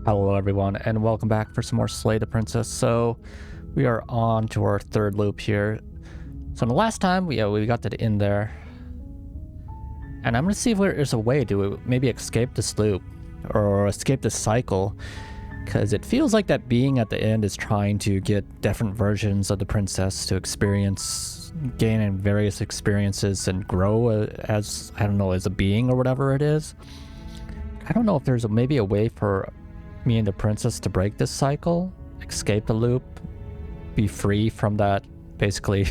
Hello everyone, and welcome back for some more Slay the Princess. So we are on to our third loop here. So the last time we got to the end there, and I'm gonna see if there's a way to maybe escape this loop or escape this cycle, because it feels like that being at the end is trying to get different versions of the princess to experience, gain various experiences and grow as, I don't know, as a being or whatever it is. I don't know if there's maybe a way for me and the princess to break this cycle, escape the loop, be free from that, basically,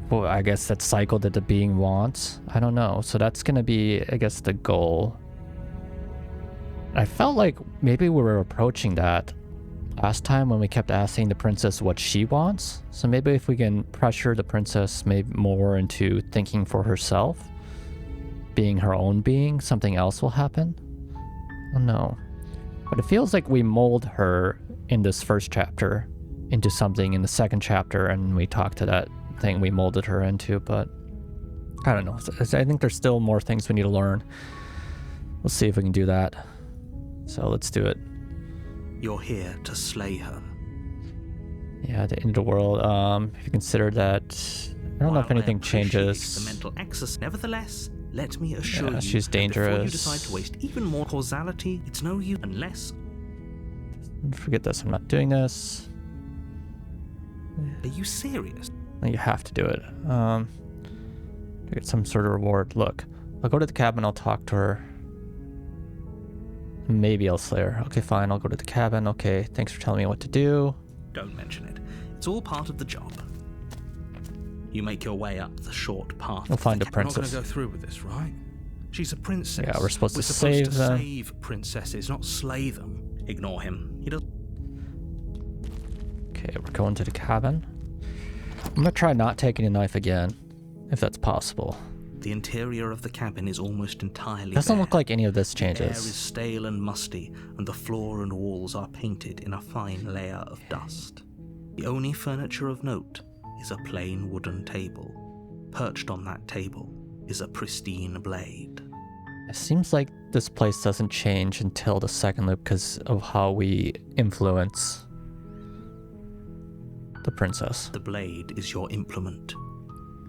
well, I guess that cycle that the being wants. I don't know. So that's gonna be, I guess, the goal. I felt like maybe we were approaching that last time when we kept asking the princess what she wants. So maybe if we can pressure the princess maybe more into thinking for herself, being her own being, something else will happen. I don't know. But it feels like we mold her in this first chapter into something in the second chapter, and we talked to that thing we molded her into, but I don't know. I think there's still more things we need to learn. We'll see if we can do that. So let's do it. You're here to slay her. Yeah, the end of the world. If you consider that, I don't know if anything changes. The mental exercise. Nevertheless, let me assure you, she's dangerous. Before you decide to waste even more causality, it's no use unless. Forget this. I'm not doing this. Are you serious? You have to do it. To get some sort of reward. Look, I'll go to the cabin. I'll talk to her. Maybe I'll slay her. Okay, fine. I'll go to the cabin. Okay, thanks for telling me what to do. Don't mention it. It's all part of the job. You make your way up the short path. We'll find a princess. We're not going to go through with this, right? She's a princess. Yeah, we're supposed to save them. Save princesses, not slay them. Ignore him. He doesn't. Okay, we're going to the cabin. I'm gonna try not taking a knife again, if that's possible. The interior of the cabin is almost entirely Doesn't bare. look like any of this The air changes. is stale and musty, and the floor and walls are painted in a fine layer of dust. The only furniture of note is a plain wooden table. Perched on that table is a pristine blade. It seems like this place doesn't change until the second loop because of how we influence the princess. The blade is your implement.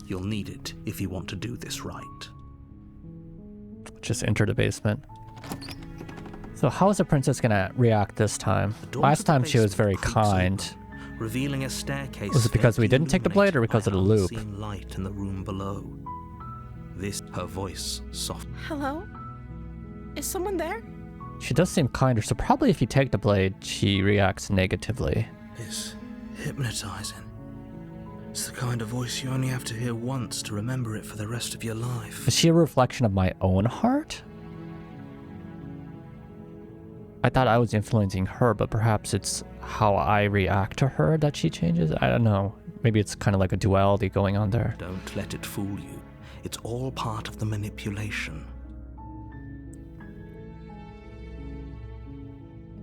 You'll need it if you want to do this right. Just enter the basement. So how is the princess gonna react this time? Last time she was very kind. Revealing a staircase. Was it because we didn't take the blade or because of the loop? Light in the room below. This, her voice, soft. Hello? Is someone there? She does seem kinder, so probably if you take the blade, she reacts negatively. It's hypnotizing. It's the kind of voice you only have to hear once to remember it for the rest of your life. Is she a reflection of my own heart? I thought I was influencing her, but perhaps it's how I react to her that she changes? I don't know. Maybe it's kind of like a duality going on there. Don't let it fool you. It's all part of the manipulation.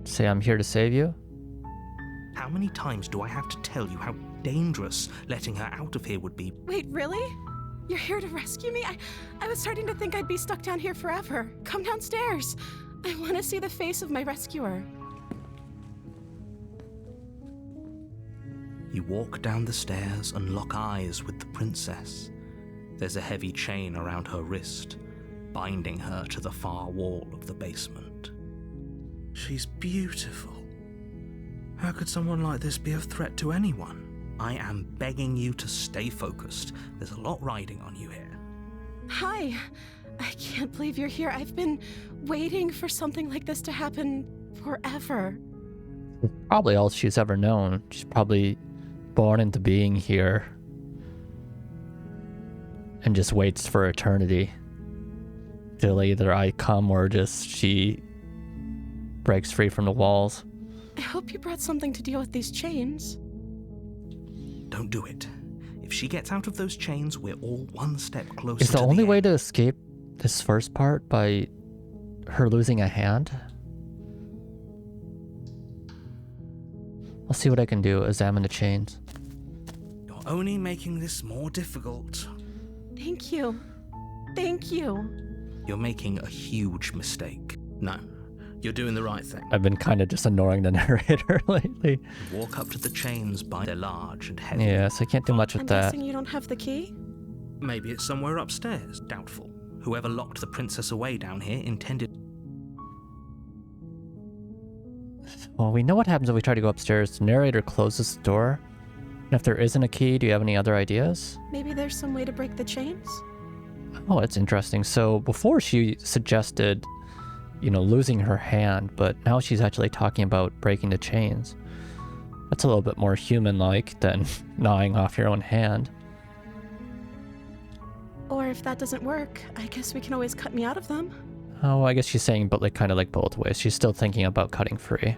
Say I'm here to save you? How many times do I have to tell you how dangerous letting her out of here would be? Wait, really? You're here to rescue me? I was starting to think I'd be stuck down here forever. Come downstairs. I want to see the face of my rescuer. You walk down the stairs and lock eyes with the princess. There's a heavy chain around her wrist, binding her to the far wall of the basement. She's beautiful. How could someone like this be a threat to anyone? I am begging you to stay focused. There's a lot riding on you here. Hi. I can't believe you're here. I've been waiting for something like this to happen forever. Probably all she's ever known. She's probably born into being here and just waits for eternity till either I come or just she breaks free from the walls. I hope you brought something to deal with these chains. Don't do it. If she gets out of those chains, we're all one step closer Is the to only way end. to escape this first part by her losing a hand? I'll see what I can do. Examine the chains. You're only making this more difficult. Thank you. Thank you. You're making a huge mistake. No, You're doing the right thing. I've been kind of just ignoring the narrator lately. Walk up to the chains by they're large and heavy. Yeah, so I can't do much with I'm that. guessing you don't have the key? Maybe it's somewhere upstairs. Doubtful. Whoever locked the princess away down here intended. Well, we know what happens if we try to go upstairs. The narrator closes the door. And if there isn't a key, do you have any other ideas? Maybe there's some way to break the chains? Oh, that's interesting. So before she suggested, losing her hand, but now she's actually talking about breaking the chains. That's a little bit more human-like than gnawing off your own hand. Or if that doesn't work, I guess we can always cut me out of them. Oh, I guess she's saying, but kind of like both ways. She's still thinking about cutting free.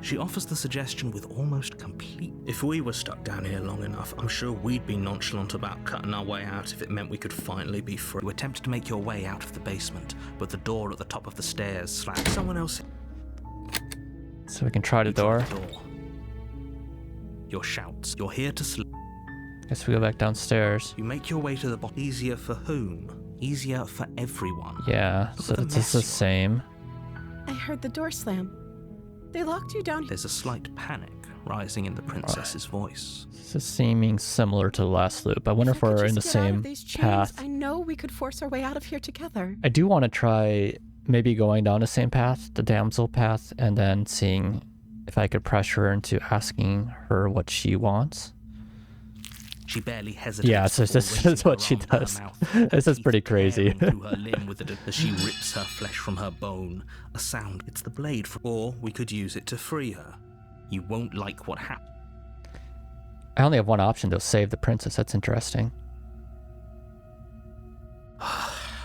She offers the suggestion with almost complete. If we were stuck down here long enough, I'm sure we'd be nonchalant about cutting our way out if it meant we could finally be free. You attempt to make your way out of the basement, but the door at the top of the stairs slams. Someone else. So we can try the You try door. the door. Your shouts. You're here to sleep. Guess we go back downstairs. You make your way to the bottom. Easier for whom? Easier for everyone. Yeah, Look so at the it's just the mess same. I heard the door slam. They locked you down here. There's a slight panic rising in the princess's voice. This is seeming similar to the last loop. I wonder if I could we're in the just get out of same these chains, path. I know we could force our way out of here together. I do want to try maybe going down the same path, the damsel path, and then seeing if I could pressure her into asking her what she wants. She barely hesitates. Yeah, so before this is raising what her she arm to her does. mouth, This her is teeth pretty crazy. tearing through her limb with as she rips her flesh from her bone. A sound. It's the blade. Or we could use it to free her. You won't like what happens. I only have one option to save the princess. That's interesting.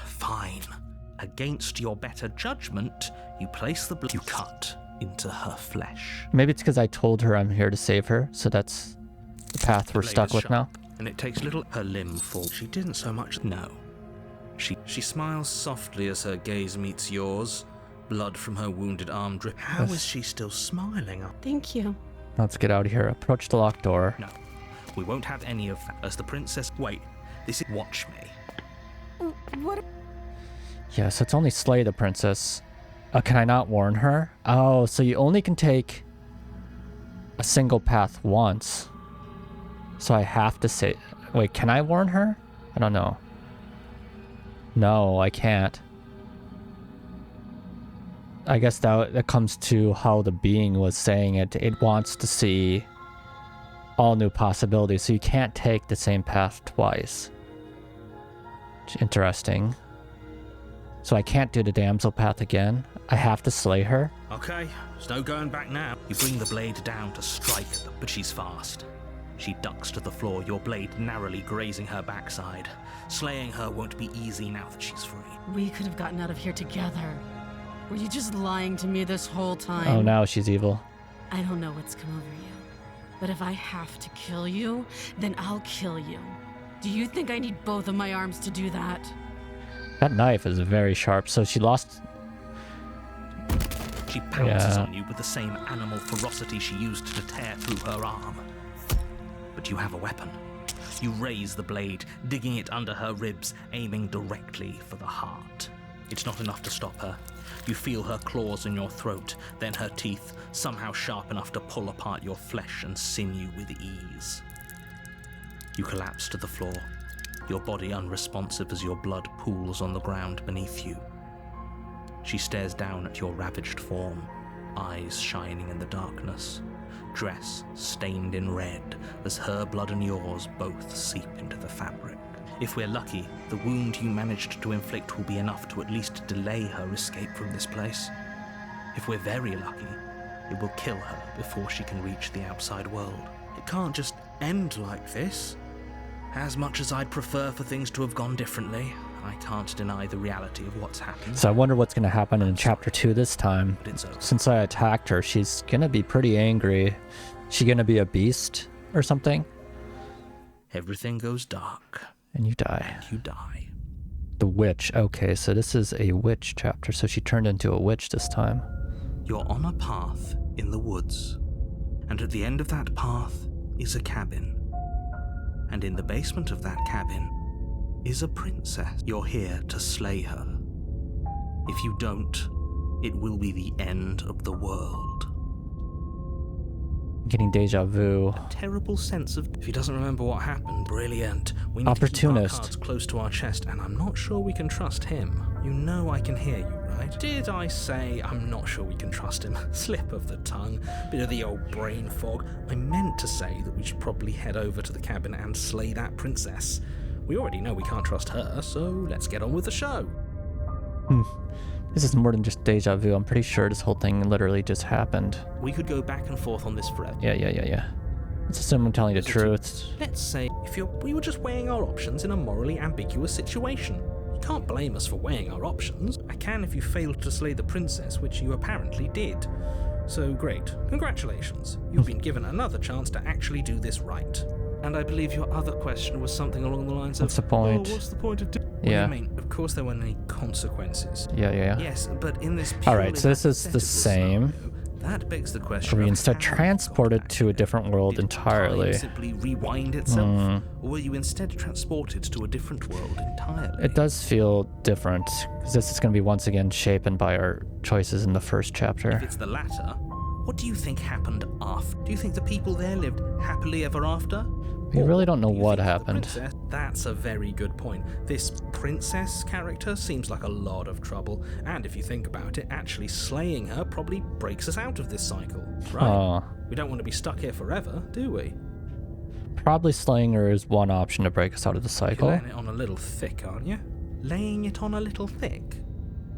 Fine. Against your better judgment, you place the blade you cut into her flesh. Maybe it's because I told her I'm here to save her, so that's the path we're blade stuck is with sharp, now. And it takes little. Her limb falls. She didn't so much. No. She smiles softly as her gaze meets yours. Blood from her wounded arm drip. How Yes. is she still smiling? Thank you. Let's get out of here. Approach the locked door. No. We won't have any of that. As the princess. Wait. This is. Watch me. What? Yeah, so it's only slay the princess. Can I not warn her? Oh, so you only can take a single path once. So I have to say... Wait, can I warn her? I don't know. No, I can't. I guess that comes to how the being was saying it. It wants to see all new possibilities, so you can't take the same path twice. Interesting. So I can't do the damsel path again. I have to slay her. Okay, there's no going back now. You bring the blade down to strike, but she's fast. She ducks to the floor, your blade narrowly grazing her backside. Slaying her won't be easy now that she's free. We could have gotten out of here together. Were you just lying to me this whole time? Oh, now she's evil. I don't know what's come over you. But if I have to kill you, then I'll kill you. Do you think I need both of my arms to do that? That knife is very sharp, so she lost... She pounces Yeah. on you with the same animal ferocity she used to tear through her arm. But you have a weapon. You raise the blade, digging it under her ribs, aiming directly for the heart. It's not enough to stop her. You feel her claws in your throat, then her teeth, somehow sharp enough to pull apart your flesh and sinew with ease. You collapse to the floor, your body unresponsive as your blood pools on the ground beneath you. She stares down at your ravaged form, eyes shining in the darkness, dress stained in red as her blood and yours both seep into the fabric. If we're lucky, the wound you managed to inflict will be enough to at least delay her escape from this place. If we're very lucky, it will kill her before she can reach the outside world. It can't just end like this. As much as I'd prefer for things to have gone differently, I can't deny the reality of what's happened, So I wonder what's going to happen in chapter 2 this time. but it's over. Since I attacked her, she's going to be pretty angry. She going to be a beast or something? Everything goes dark, And you die. and you die. The witch. Okay, so this is a witch chapter. So she turned into a witch this time. You're on a path in the woods, and at the end of that path is a cabin. And in the basement of that cabin is a princess. You're here to slay her. If you don't, it will be the end of the world. Getting deja vu. Terrible sense of... If he doesn't remember what happened, brilliant. We need to keep our Opportunist. cards close to our chest, and I'm not sure we can trust him. You know I can hear you, right? Did I say I'm not sure we can trust him? Slip of the tongue, bit of the old brain fog. I meant to say that we should probably head over to the cabin and slay that princess. We already know we can't trust her, so let's get on with the show. This is more than just deja vu. I'm pretty sure this whole thing literally just happened. We could go back and forth on this forever. Yeah. Let's assume I'm telling you the truth. Let's say we were just weighing our options in a morally ambiguous situation. You can't blame us for weighing our options. I can if you failed to slay the princess, which you apparently did. So great. Congratulations. You've been given another chance to actually do this right. And I believe your other question was something along the lines What's of... the point? Oh, what's the point of... Yeah. What do you mean? Of course there weren't any consequences. Yeah. Yes, but in this... Alright, so this is the hypothetical same. scenario, that begs the question Are we of instead how transported got to a back different there. world Did entirely? time simply rewind itself? Or were you instead transported to a different world entirely? It does feel different, because this is going to be once again shaped by our choices in the first If chapter. it's the latter, what do you think happened after? Do you think the people there lived happily ever after? We Or really don't know do you what think the happened. princess- That's a very good point. This princess character seems like a lot of trouble, and if you think about it, actually slaying her probably breaks us out of this cycle, right? Oh, We don't want to be stuck here forever, do we? probably slaying her is one option to break us out of the You're cycle. laying it on a little thick, aren't you? Laying it on a little thick?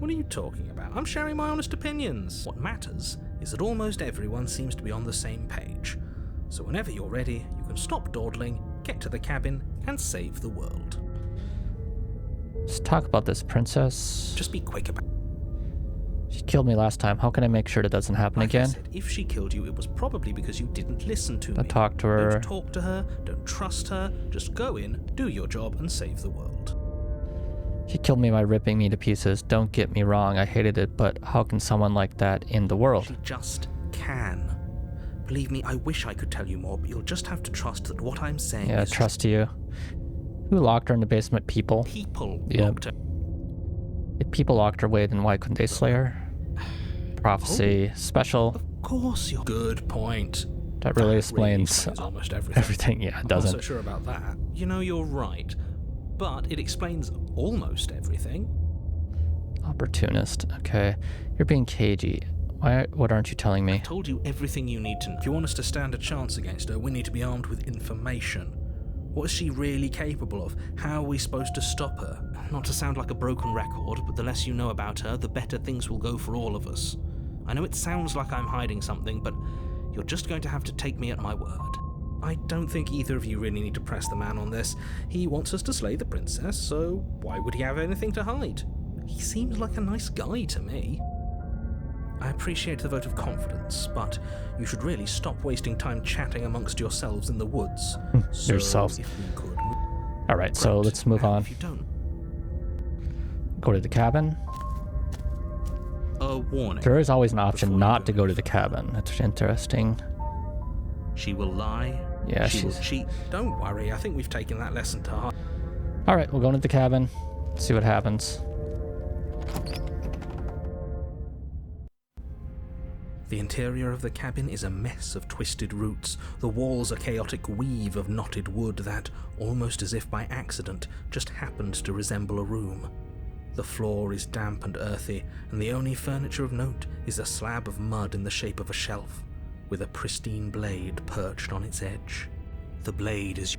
What are you talking about? I'm sharing my honest opinions. What matters is that almost everyone seems to be on the same page. So whenever you're ready, you can stop dawdling, get to the cabin, and save the world. Let's talk about this princess. Just be quick about it. She killed me last time. How can I make sure that doesn't happen Like I again? said, if she killed you, it was probably because you didn't listen to Don't me. talk to her. Don't talk to her, don't trust her, just go in, do your job, and save the world. She killed me by ripping me to pieces. Don't get me wrong, I hated it, but how can someone like that in the world? She just can. Believe me, I wish I could tell you more, but you'll just have to trust that what I'm saying Yeah, is trust you. Who locked her in the basement? People. people Yeah. locked her. If people locked her away, then why couldn't they slay her? Prophecy. Special. Of course you're... Good point. That really explains almost everything. everything. Yeah, it I'm not doesn't. so sure about that. You know, you're right. But it explains almost everything. Opportunist. Okay. You're being cagey. What aren't you telling I me? told you everything you need to know. If you want us to stand a chance against her, we need to be armed with information. What is she really capable of? How are we supposed to stop her? Not to sound like a broken record, but the less you know about her, the better things will go for all of us. I know it sounds like I'm hiding something, but you're just going to have to take me at my word. I don't think either of you really need to press the man on this. He wants us to slay the princess, so why would he have anything to hide? He seems like a nice guy to me. I appreciate the vote of confidence, but you should really stop wasting time chatting amongst yourselves in the woods. So Yourselves. if we could Alright, so Right, let's move and on. If you don't, Go to the cabin. a warning. There is always an option Before you not go to go to any the cabin. That's interesting. She will lie. Yeah, she will she's... cheat. Don't worry, I think we've taken that lesson to heart. Alright, we'll go into the cabin. See what happens. The interior of the cabin is a mess of twisted roots. The walls a chaotic weave of knotted wood that, almost as if by accident, just happened to resemble a room. The floor is damp and earthy, and the only furniture of note is a slab of mud in the shape of a shelf, with a pristine blade perched on its edge. The blade is...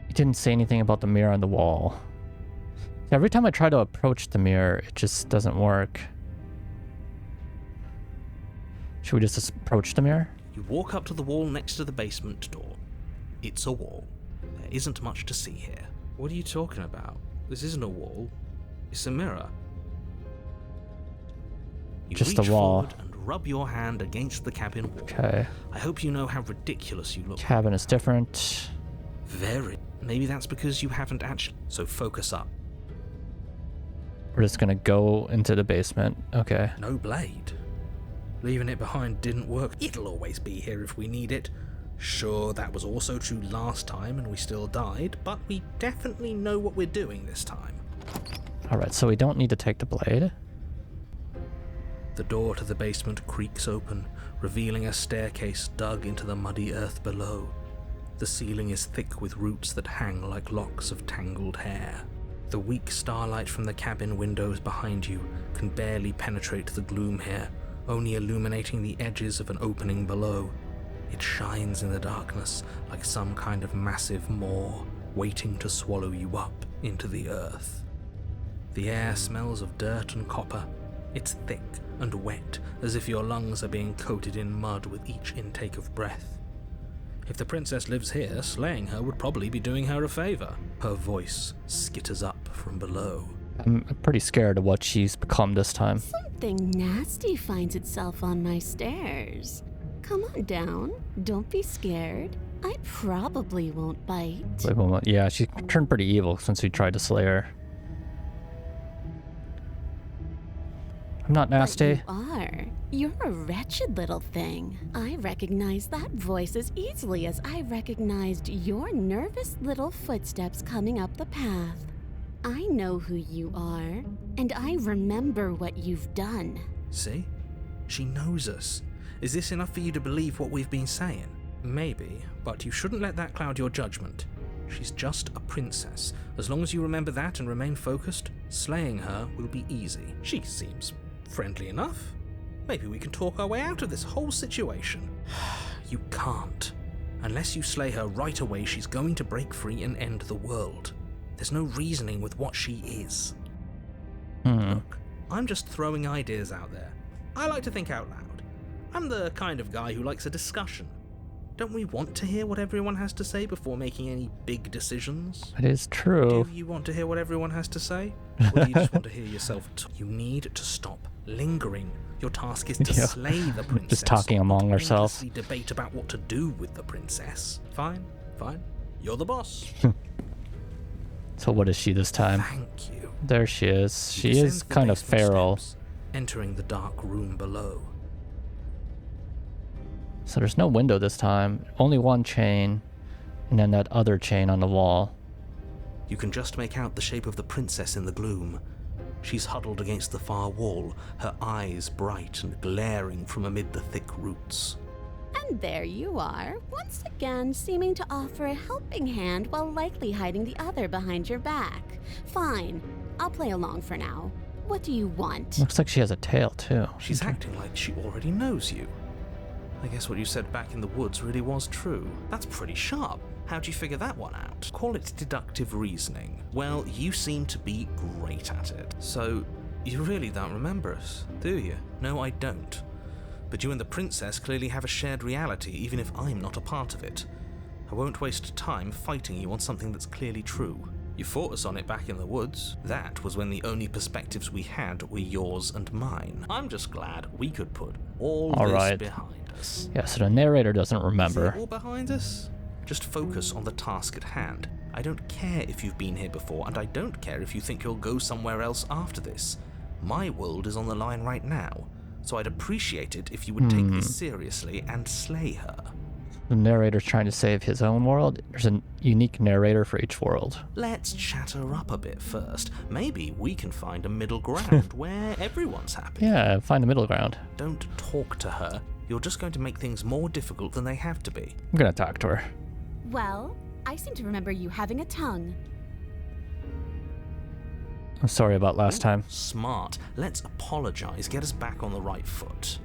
He didn't say anything about the mirror on the wall. Every time I try to approach the mirror, it just doesn't work. Should we just approach the mirror? You walk up to the wall next to the basement door. It's a wall. There isn't much to see here. What are you talking about? This isn't a wall. It's a mirror. You Just reach a wall. forward and rub your hand against the cabin wall. Okay. I hope you know how ridiculous you look. Cabin is different. Very. Maybe that's because you haven't actually... So focus up. We're just gonna go into the basement. Okay. No blade. Leaving it behind didn't work. It'll always be here if we need it. Sure, that was also true last time and we still died, but we definitely know what we're doing this time. Alright, so we don't need to take the blade. The door to the basement creaks open, revealing a staircase dug into the muddy earth below. The ceiling is thick with roots that hang like locks of tangled hair. The weak starlight from the cabin windows behind you can barely penetrate the gloom here, only illuminating the edges of an opening below. It shines in the darkness like some kind of massive maw waiting to swallow you up into the earth. The air smells of dirt and copper. It's thick and wet, as if your lungs are being coated in mud with each intake of breath. If the princess lives here, slaying her would probably be doing her a favor. Her voice skitters up from below. I'm pretty scared of what she's become this time. Something nasty finds itself on my stairs. Come on down. Don't be scared. I probably won't bite. Wait, well, yeah, she turned pretty evil since we tried to slay her. I'm not nasty. But you are. You're a wretched little thing. I recognize that voice as easily as I recognized your nervous little footsteps coming up the path. I know who you are, and I remember what you've done. See? She knows us. Is this enough for you to believe what we've been saying? Maybe, but you shouldn't let that cloud your judgment. She's just a princess. As long as you remember that and remain focused, slaying her will be easy. She seems friendly enough. Maybe we can talk our way out of this whole situation. You can't. Unless you slay her right away, she's going to break free and end the world. There's no reasoning with what she is. Look, I'm just throwing ideas out there. I like to think out loud. I'm the kind of guy who likes a discussion. Don't we want to hear what everyone has to say before making any big decisions? It is true. Do you want to hear what everyone has to say? Or do you just want to hear yourself talk? You need to stop lingering. Your task is to Yeah. slay the princess. Just talking not among ourselves. endlessly debate about what to do with the princess. Fine. You're the boss. So what is she this time? Thank you. There she is. She Descend is the kind of basement feral. steps, entering the dark room below. So there's no window this time. Only one chain. And then that other chain on the wall. You can just make out the shape of the princess in the gloom. She's huddled against the far wall, her eyes bright and glaring from amid the thick roots. And there you are, once again seeming to offer a helping hand while likely hiding the other behind your back. Fine, I'll play along for now. What do you want? Looks like she has a tail too. She's acting like she already knows you. I guess what you said back in the woods really was true. That's pretty sharp. How'd you figure that one out? Call it deductive reasoning. Well, you seem to be great at it. So, you really don't remember us, do you? No, I don't. But you and the princess clearly have a shared reality, even if I'm not a part of it. I won't waste time fighting you on something that's clearly true. You fought us on it back in the woods. That was when the only perspectives we had were yours and mine. I'm just glad we could put all this right. behind us. Yeah, so the narrator doesn't Is remember. it all behind us? Just focus on the task at hand. I don't care if you've been here before, and I don't care if you think you'll go somewhere else after this. My world is on the line right now, so I'd appreciate it if you would take this seriously and slay her. The narrator's trying to save his own world. There's a unique narrator for each world. Let's chat her up a bit first. Maybe we can find a middle ground where everyone's happy. Yeah, find the middle ground. Don't talk to her. You're just going to make things more difficult than they have to be. I'm gonna talk to her. Well, I seem to remember you having a tongue. I'm sorry about last time. Smart. Let's apologize. Get us back on the right foot.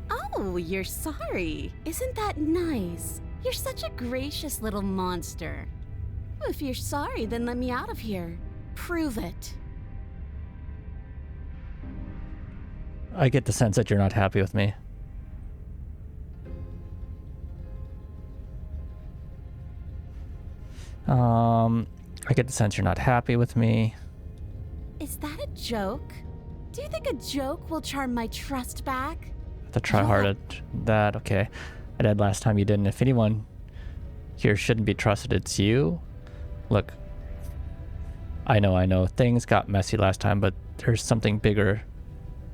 Oh, you're sorry. Isn't that nice? You're such a gracious little monster. If you're sorry, then let me out of here. Prove it. I get the sense that you're not happy with me. I get the sense you're not happy with me. Is that a joke? Do you think a joke will charm my trust back? To try hard at that, okay. I did last time, you didn't. If anyone here shouldn't be trusted, it's you. Look, I know. Things got messy last time, but there's something bigger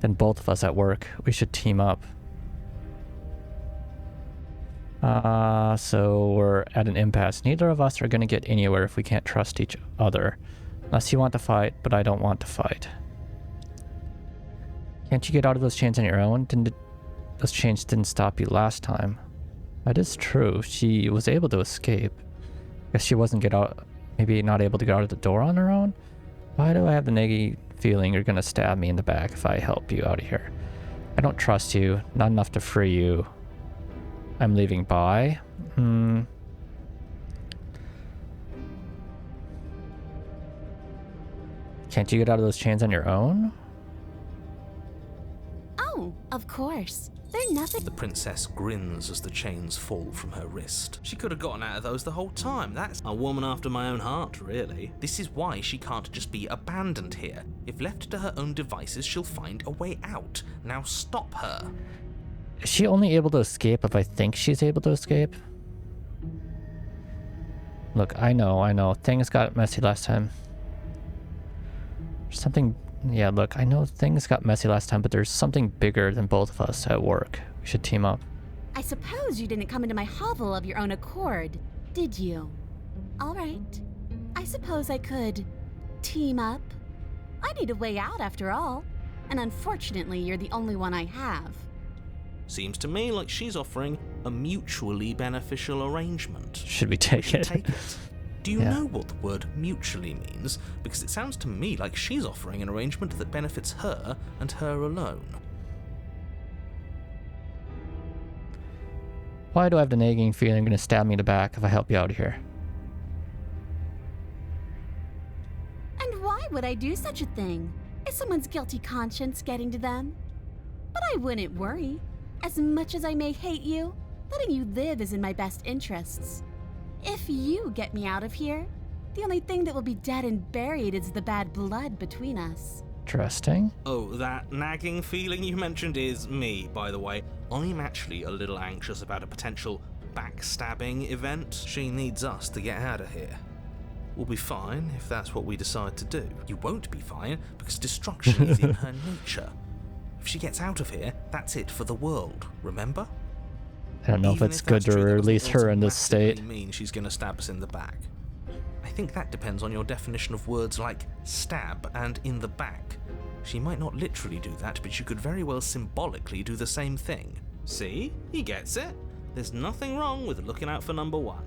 than both of us at work. We should team up. So we're at an impasse. Neither of us are going to get anywhere if we can't trust each other. Unless you want to fight, but I don't want to fight. Can't you get out of those chains on your own? Those chains didn't stop you last time. That is true. She was able to escape. Guess she wasn't maybe not able to get out of the door on her own? Why do I have the nagging feeling you're gonna stab me in the back if I help you out of here? I don't trust you. Not enough to free you. I'm leaving by. Can't you get out of those chains on your own? Oh, of course. They're nothing. The princess grins as the chains fall from her wrist. She could have gotten out of those the whole time. That's a woman after my own heart, really. This is why she can't just be abandoned here. If left to her own devices, she'll find a way out. Now stop her. Is she only able to escape if I think she's able to escape? Look, I know. Things got messy last time. Yeah, look, I know things got messy last time, but there's something bigger than both of us at work. We should team up. I suppose you didn't come into my hovel of your own accord, did you? All right. I suppose I could team up. I need a way out after all, and unfortunately, you're the only one I have. Seems to me like she's offering a mutually beneficial arrangement. Should we take it? Take it. Do you Yeah. know what the word mutually means? Because it sounds to me like she's offering an arrangement that benefits her and her alone. Why do I have the nagging feeling you're gonna stab me in the back if I help you out of here? And why would I do such a thing? Is someone's guilty conscience getting to them? But I wouldn't worry. As much as I may hate you, letting you live is in my best interests. If you get me out of here, the only thing that will be dead and buried is the bad blood between us. Interesting. Oh, that nagging feeling you mentioned is me, by the way. I'm actually a little anxious about a potential backstabbing event. She needs us to get out of here. We'll be fine if that's what we decide to do. You won't be fine because destruction is in her nature. If she gets out of here, that's it for the world, remember? I don't know if Even it's good that's to true, that doesn't release her in this automatically state. mean she's going to stab us in the back. I think that depends on your definition of words like stab and in the back. She might not literally do that, but you could very well symbolically do the same thing. See? He gets it. There's nothing wrong with looking out for number one.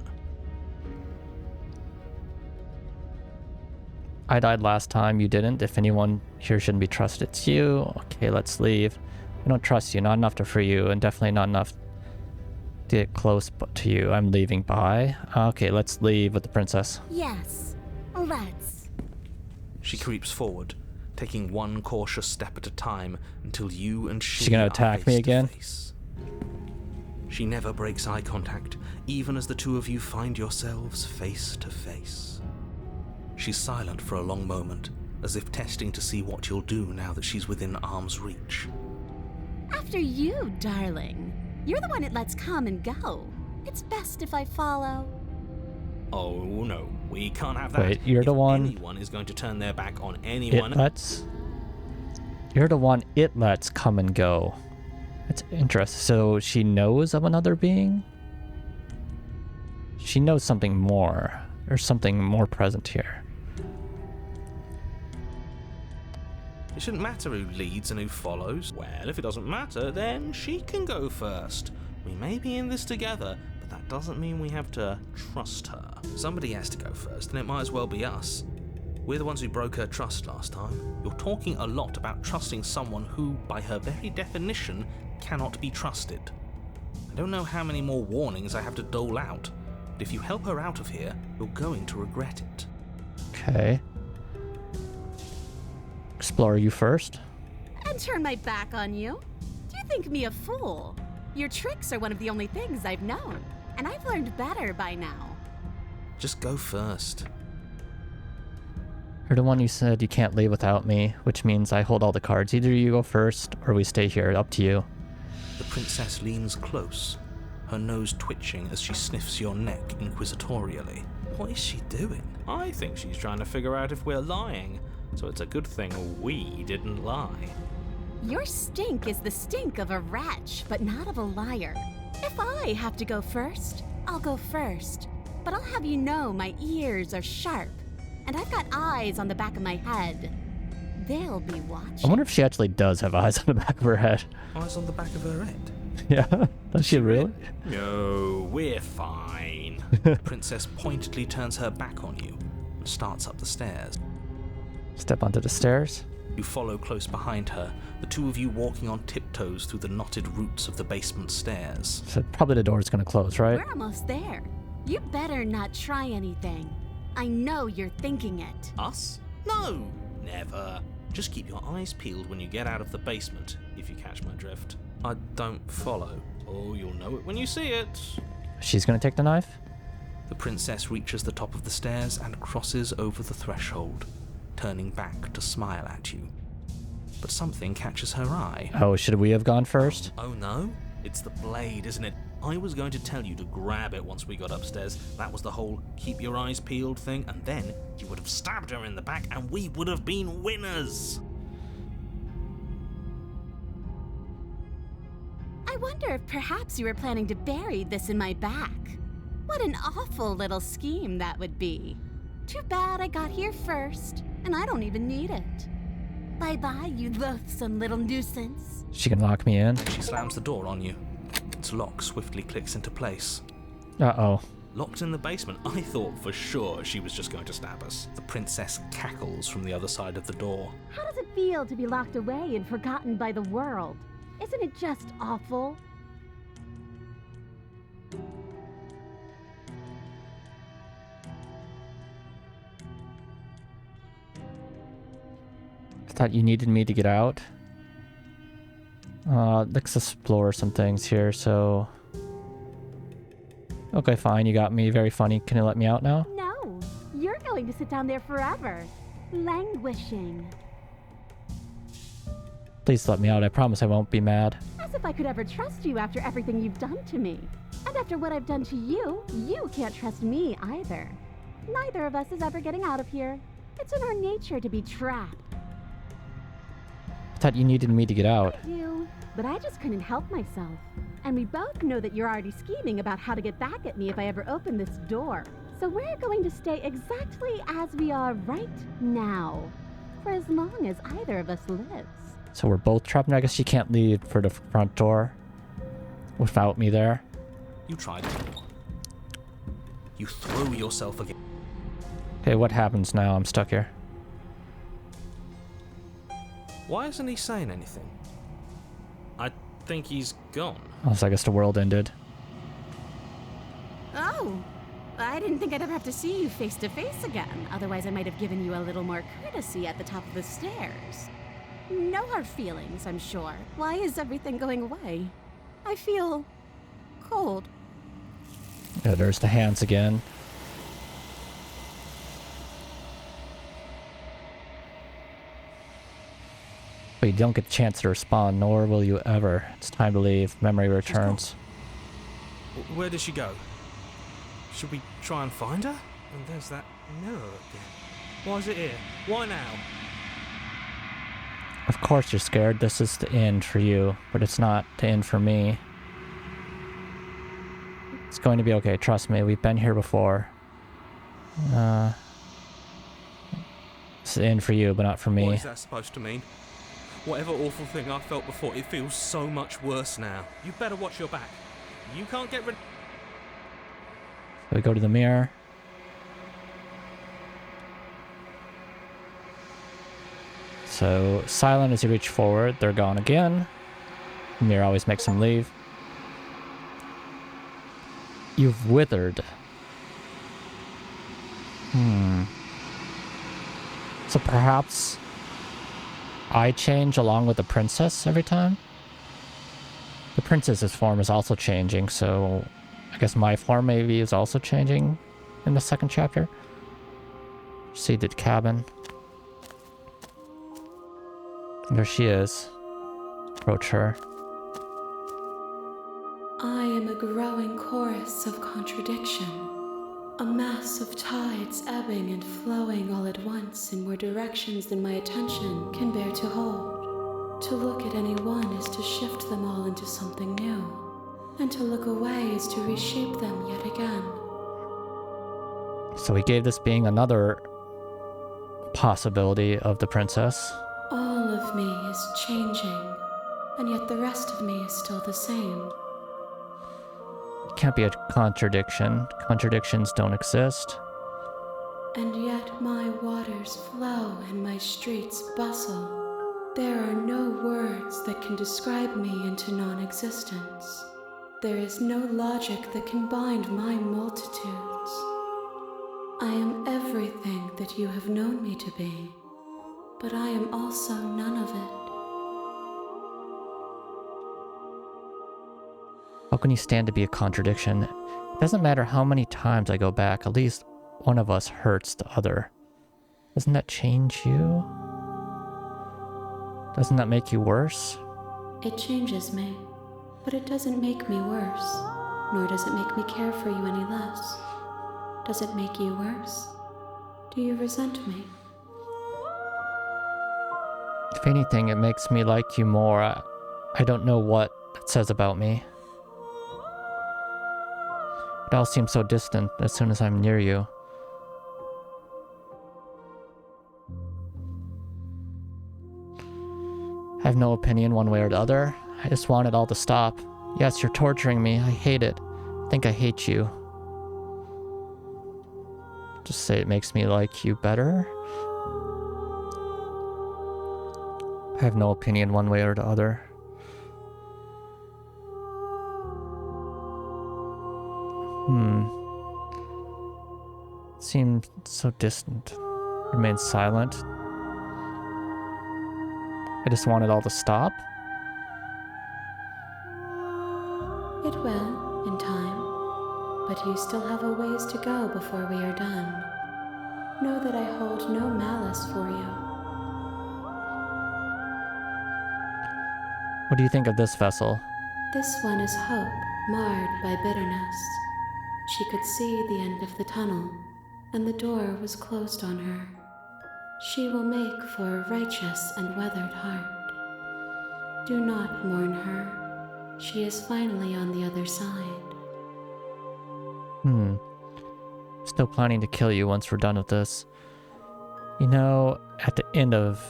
I died last time, you didn't. If anyone here shouldn't be trusted, it's you. Okay, let's leave. I don't trust you, not enough to free you, and definitely not enough to get close to you. I'm leaving by. Okay, let's leave with the princess. Yes, let's. She creeps forward, taking one cautious step at a time until you and she gonna are attack face me to again? face. She never breaks eye contact, even as the two of you find yourselves face to face. She's silent for a long moment, as if testing to see what you'll do now that she's within arm's reach. After you, darling. You're the one that lets come and go. It's best if I follow. Oh no, we can't have that. Wait, you're If the one anyone is going to turn their back on it anyone. lets? You're the one it lets come and go. That's interesting. So she knows of another being? She knows something more. There's something more present here. It shouldn't matter who leads and who follows. Well, if it doesn't matter, then she can go first. We may be in this together, but that doesn't mean we have to trust her. Somebody has to go first, and it might as well be us. We're the ones who broke her trust last time. You're talking a lot about trusting someone who, by her very definition, cannot be trusted. I don't know how many more warnings I have to dole out, but if you help her out of here, you're going to regret it. Okay. Explore you first. And turn my back on you? Do you think me a fool? Your tricks are one of the only things I've known, and I've learned better by now. Just go first. You're the one who said you can't leave without me, which means I hold all the cards. Either you go first, or we stay here. Up to you. The princess leans close, her nose twitching as she sniffs your neck inquisitorially. What is she doing? I think she's trying to figure out if we're lying, so it's a good thing we didn't lie. Your stink is the stink of a wretch, but not of a liar. If I have to go first, I'll go first. But I'll have you know my ears are sharp, and I've got eyes on the back of my head. They'll be I watching. wonder if she actually does have eyes on the back of her head. Eyes on the back of her head. Yeah, does she really? No, we're fine. The princess pointedly turns her back on you and starts up the stairs. Step onto the stairs. You follow close behind her, the two of you walking on tiptoes through the knotted roots of the basement stairs. So probably the door's gonna close, right? We're almost there. You better not try anything. I know you're thinking it. Us? No, never. Just keep your eyes peeled when you get out of the basement, if you catch my drift. I don't follow. Oh, you'll know it when you see it. She's gonna take the knife? The princess reaches the top of the stairs and crosses over the threshold, turning back to smile at you. But something catches her eye. Oh, should we have gone first? Oh no? It's the blade, isn't it? I was going to tell you to grab it once we got upstairs. That was the whole keep your eyes peeled thing, and then you would have stabbed her in the back and we would have been winners. I wonder if perhaps you were planning to bury this in my back. What an awful little scheme that would be. Too bad I got here first, and I don't even need it. Bye-bye, you loathsome little nuisance. She can lock me in. She slams the door on you. Its lock swiftly clicks into place. Uh-oh. Locked in the basement, I thought for sure she was just going to stab us. The princess cackles from the other side of the door. How does it feel to be locked away and forgotten by the world? Isn't it just awful? I thought you needed me to get out. Let's explore some things here, so... Okay, fine, you got me. Very funny. Can you let me out now? No, you're going to sit down there forever, languishing. Please let me out. I promise I won't be mad. As if I could ever trust you after everything you've done to me. And after what I've done to you, you can't trust me either. Neither of us is ever getting out of here. It's in our nature to be trapped. I thought you needed me to get out. You, but I just couldn't help myself. And we both know that you're already scheming about how to get back at me if I ever open this door. So we're going to stay exactly as we are right now, for as long as either of us lives. So we're both trapped, and I guess you can't leave for the front door without me there. You try the door. You throw yourself again. Okay, what happens now? I'm stuck here. Why isn't he saying anything? I think he's gone. Oh, so I guess the world ended. Oh, I didn't think I'd ever have to see you face to face again. Otherwise, I might have given you a little more courtesy at the top of the stairs. No hard feelings, I'm sure. Why is everything going away? I feel cold. Yeah, there's the hands again. But you don't get the chance to respond, nor will you ever. It's time to leave. Memory returns. Where did she go? Should we try and find her? And there's that mirror again. Why is it here? Why now? Of course you're scared. This is the end for you, but it's not the end for me. It's going to be okay. Trust me. We've been here before. It's the end for you, but not for me. What is that supposed to mean? Whatever awful thing I felt before, it feels so much worse now. You better watch your back. You can't get rid... We go to the mirror. So, silent as you reach forward. They're gone again. The mirror always makes them leave. You've withered. So perhaps I change along with the princess every time? The princess's form is also changing, so I guess my form maybe is also changing in the second chapter. Seated cabin. There she is. Approach her. I am a growing chorus of contradiction, a mass of tides ebbing and flowing all at once in more directions than my attention can bear to hold. To look at any one is to shift them all into something new, and to look away is to reshape them yet again. So we gave this being another possibility of the princess. of me is changing, and yet the rest of me is still the same. It can't be a contradiction. Contradictions don't exist. And yet my waters flow and my streets bustle. There are no words that can describe me into non-existence. There is no logic that can bind my multitudes. I am everything that you have known me to be, but I am also none of it. How can you stand to be a contradiction? It doesn't matter how many times I go back, at least one of us hurts the other. Doesn't that change you? Doesn't that make you worse? It changes me, but it doesn't make me worse, nor does it make me care for you any less. Does it make you worse? Do you resent me? If anything, it makes me like you more. I don't know what it says about me. It all seems so distant as soon as I'm near you. I have no opinion one way or the other. I just want it all to stop. Yes, you're torturing me. I hate it. I think I hate you. Just say it makes me like you better. I have no opinion one way or the other. Seems so distant. Remain silent. I just want it all to stop. It will, in time, but you still have a ways to go before we are done. Know that I hold no malice for you. What do you think of this vessel? This one is hope, marred by bitterness. She could see the end of the tunnel, and the door was closed on her. She will make for a righteous and weathered heart. Do not mourn her. She is finally on the other side. Still planning to kill you once we're done with this. You know, at the end of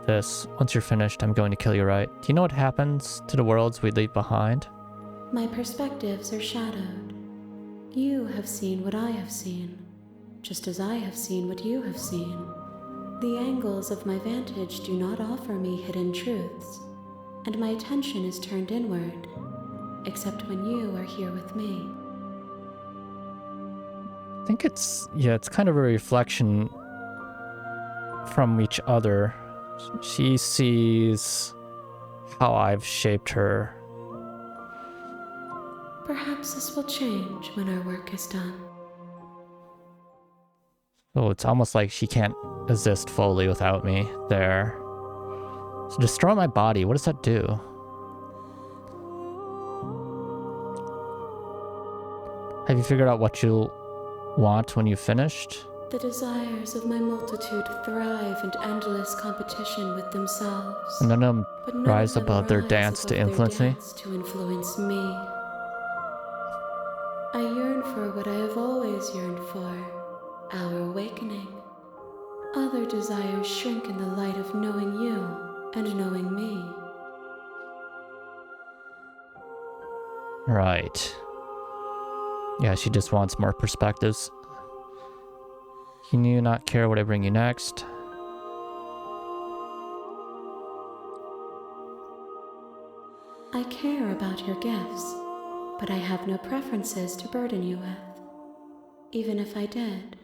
this, once you're finished, I'm going to kill you, right? Do you know what happens to the worlds we leave behind? My perspectives are shadowed. You have seen what I have seen, just as I have seen what you have seen. The angles of my vantage do not offer me hidden truths, and my attention is turned inward, except when you are here with me. I think it's kind of a reflection from each other. She sees how I've shaped her. Perhaps this will change when our work is done. Oh, it's almost like she can't exist fully without me there. So destroy my body, what does that do? Have you figured out what you'll want when you've finished? The desires of my multitude thrive in endless competition with themselves. And none of them But none rise of them above their rise dance to above their influence me? dance to influence me. I yearn for what I have always yearned for, our awakening. Other desires shrink in the light of knowing you and knowing me. Right. Yeah, she just wants more perspectives. Can you not care what I bring you next? I care about your gifts, but I have no preferences to burden you with. Even if I did,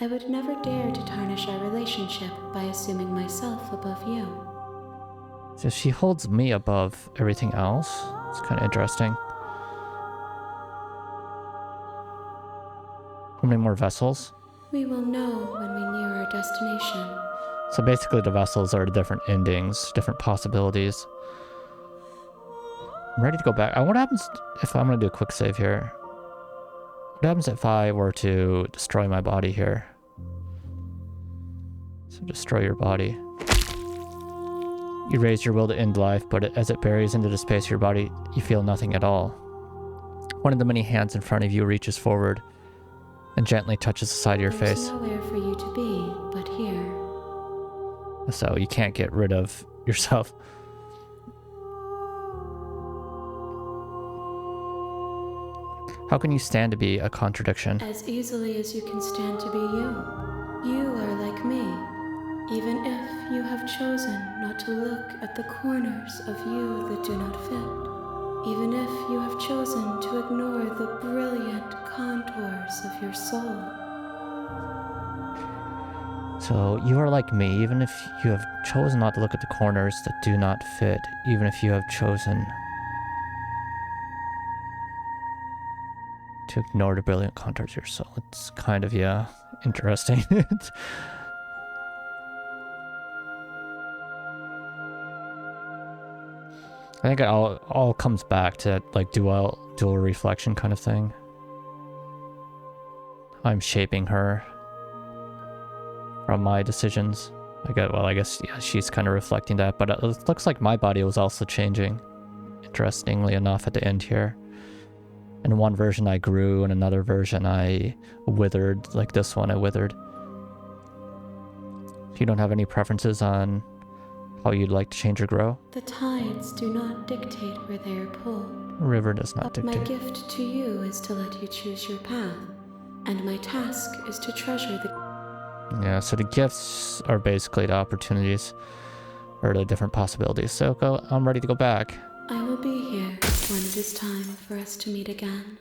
I would never dare to tarnish our relationship by assuming myself above you. So she holds me above everything else. It's kind of interesting. How many more vessels? We will know when we near our destination. So basically the vessels are different endings, different possibilities. I'm ready to go back. What happens if I'm going to do a quick save here? What happens if I were to destroy my body here? So destroy your body. You raise your will to end life, but as it buries into the space of your body, you feel nothing at all. One of the many hands in front of you reaches forward and gently touches the side of your There's face. nowhere for you to be but here. So you can't get rid of yourself. How can you stand to be a contradiction? As easily as you can stand to be you. You are like me, even if you have chosen not to look at the corners of you that do not fit. Even if you have chosen to ignore the brilliant contours of your soul. So you are like me, even if you have chosen not to look at the corners that do not fit, even if you have chosen to ignore the brilliant contours of your soul. It's kind of, yeah, interesting. I think it all comes back to like dual reflection kind of thing. I'm shaping her from my decisions. I guess yeah, she's kind of reflecting that, but it looks like my body was also changing. Interestingly enough, at the end here. In one version I grew, in another version I withered. Like this one, I withered. You don't have any preferences on how you'd like to change or grow? The tides do not dictate where they are pulled. The river does not But my dictate. gift to you is to let you choose your path, and my task is to treasure the... Yeah, so the gifts are basically the opportunities, or the different possibilities. So I'm ready to go back. I will be here when it is time for us to meet again.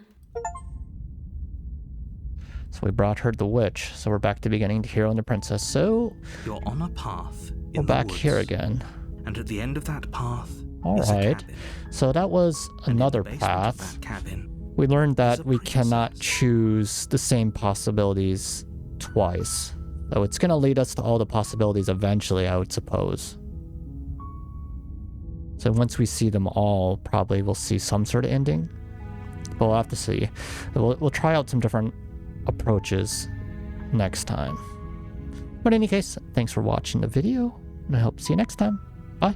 So we brought her the witch, so we're back to the beginning, the hero and the princess. So You're on a path in we're the back woods, here again. and at the end of that path All is a right. cabin. So that was And in the another basement path. of that cabin, We learned There's that a we cannot princess. choose the same possibilities twice. So it's going to lead us to all the possibilities eventually, I would suppose. So once we see them all, probably we'll see some sort of ending. But we'll have to see. We'll try out some different approaches next time. But in any case, thanks for watching the video, and I hope to see you next time. Bye.